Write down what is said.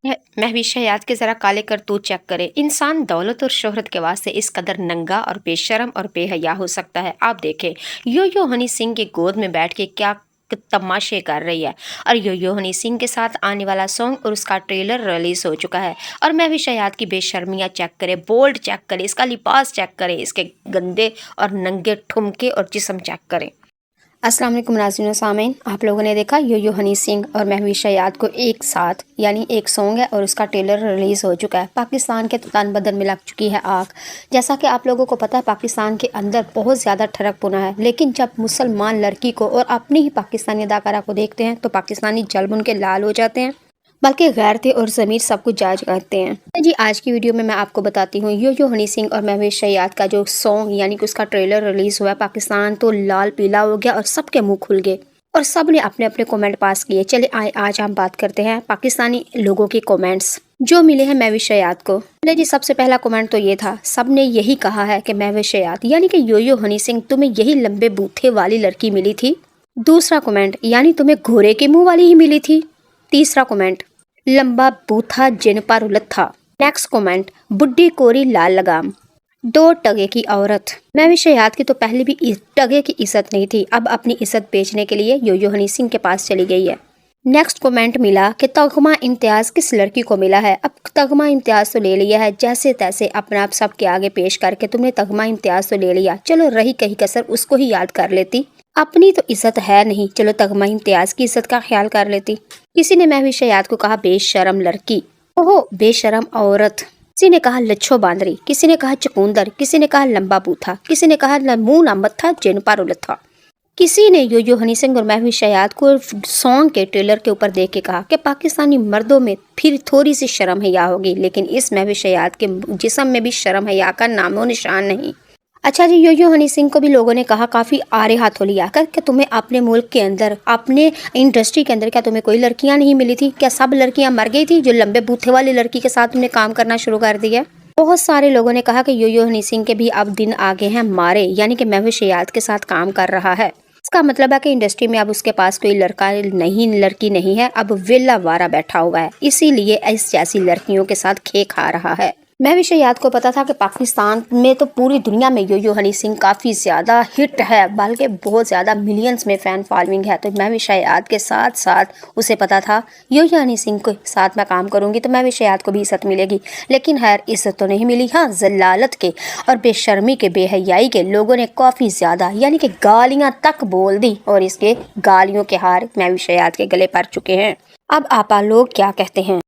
महवीश हयात के ज़रा काले करतूत चेक करें। इंसान दौलत और शोहरत के वास्ते इस कदर नंगा और बेशरम और बेहया हो सकता है। आप देखें यो हनी सिंह की गोद में बैठ के क्या तमाशे कर रही है। और यो हनी सिंह के साथ आने वाला सॉन्ग और उसका ट्रेलर रिलीज हो चुका है। और महवीश हयात की बेशर्मियाँ चेक करें, बोल्ड चेक करें, इसका लिबास चेक करें, इसके गंदे और नंगे ठुमके और जिस्म चेक करें। अस्सलाम वालेकुम नाज़रीन सामीन, आप लोगों ने देखा यो हनी सिंह और महवीश हयात को एक साथ, यानी एक सॉन्ग है और उसका ट्रेलर रिलीज़ हो चुका है। पाकिस्तान के तन बदन में लग चुकी है आग। जैसा कि आप लोगों को पता है, पाकिस्तान के अंदर बहुत ज़्यादा ठरकपुना है, लेकिन जब मुसलमान लड़की को और अपनी ही पाकिस्तानी अदाकारा को देखते हैं तो पाकिस्तानी जल्ब उनके लाल हो जाते हैं, बल्कि गैरती और ज़मीर सब कुछ जायज़ करते हैं। जी, आज की वीडियो में मैं आपको बताती हूँ यो हनी सिंह और महवीश हयात का जो सॉन्ग यानी कि उसका ट्रेलर रिलीज़ हुआ है। पाकिस्तान तो लाल पीला हो गया और सबके मुंह खुल गए और सब ने अपने अपने कमेंट पास किए। चले आए आज हम बात करते हैं पाकिस्तानी लोगों के कमेंट्स जो मिले हैं महवीश हयात को। जी, सबसे पहला कमेंट तो ये था, सब ने यही कहा है कि महवीश हयात यानी कि यो हनी सिंह, तुम्हें यही लंबे बूथे वाली लड़की मिली थी। दूसरा कमेंट, यानी तुम्हें घोड़े के मुँह वाली ही मिली थी। तीसरा कमेंट, लंबा बूथा जिन पर लत्था। नेक्स्ट कमेंट, बुड्ढी कोरी लाल लगाम। दो टगे की औरत। महवीश हयात की तो पहले भी टगे की इज्जत नहीं थी, अब अपनी इज्जत बेचने के लिए यो हनी सिंह के पास चली गई है। नेक्स्ट कमेंट मिला कि तगमा इम्तियाज किस लड़की को मिला है। अब तगमा इम्तियाज तो ले लिया है, जैसे तैसे अपने आप सबके आगे पेश करके तुमने तगमा इम्तियाज तो ले लिया, चलो रही कहीं कसर उसको ही याद कर लेती। अपनी तो इज्जत है नहीं, चलो तगमा इम्तियाज की इज्जत का ख्याल कर लेती। किसी ने महवीश हयात को कहा बेशरम लड़की, ओहो बेशरम औरत। किसी ने कहा लच्छो बांदरी, किसी ने कहा चकुंदर, किसी ने कहा लंबा बूथा, किसी ने कहा मुंह ना मत्था जिन पर उलथा। किसी ने यो हनी सिंह और महवीश हयात को सॉन्ग के ट्रेलर के ऊपर देख के कहा कि पाकिस्तानी मर्दों में फिर थोड़ी सी शर्म हया होगी, लेकिन इस महवीश हयात के जिस्म में भी शर्म हया का नामो निशान नहीं। अच्छा जी, यो हनी सिंह को भी लोगों ने कहा काफ़ी आरे हाथों लिया कर कि तुम्हें अपने मुल्क के अंदर, अपने इंडस्ट्री के अंदर क्या तुम्हें कोई लड़कियां नहीं मिली थी? क्या सब लड़कियां मर गई थी जो लंबे बूथे वाली लड़की के साथ तुमने काम करना शुरू कर दिया? बहुत सारे लोगों ने कहा कि यो हनी सिंह के भी अब दिन आगे हैं मारे, यानी कि महवीश हयात के साथ काम कर रहा है। इसका मतलब है कि इंडस्ट्री में अब उसके पास कोई लड़की नहीं है, अब वेला वारा बैठा हुआ है, इसीलिए इस जैसी लड़कियों के साथ खे खा रहा है। महवीश हयात को पता था कि पाकिस्तान में तो पूरी दुनिया में यो हनी सिंह काफ़ी ज़्यादा हिट है, बल्कि बहुत ज़्यादा मिलियंस में फ़ैन फॉलोइंग है। तो महवीश हयात के साथ साथ उसे पता था यो हनी सिंह के साथ मैं काम करूंगी तो महवीश हयात को भी इज्जत मिलेगी, लेकिन खैर इज्जत तो नहीं मिली। हाँ, जलालत के और बेशर्मी के, बेहयाई के लोगों ने काफ़ी ज़्यादा यानी कि गालियाँ तक बोल दी और इसके गालियों के हार महवीश हयात के गले पड़ चुके हैं। अब आप लोग क्या कहते हैं?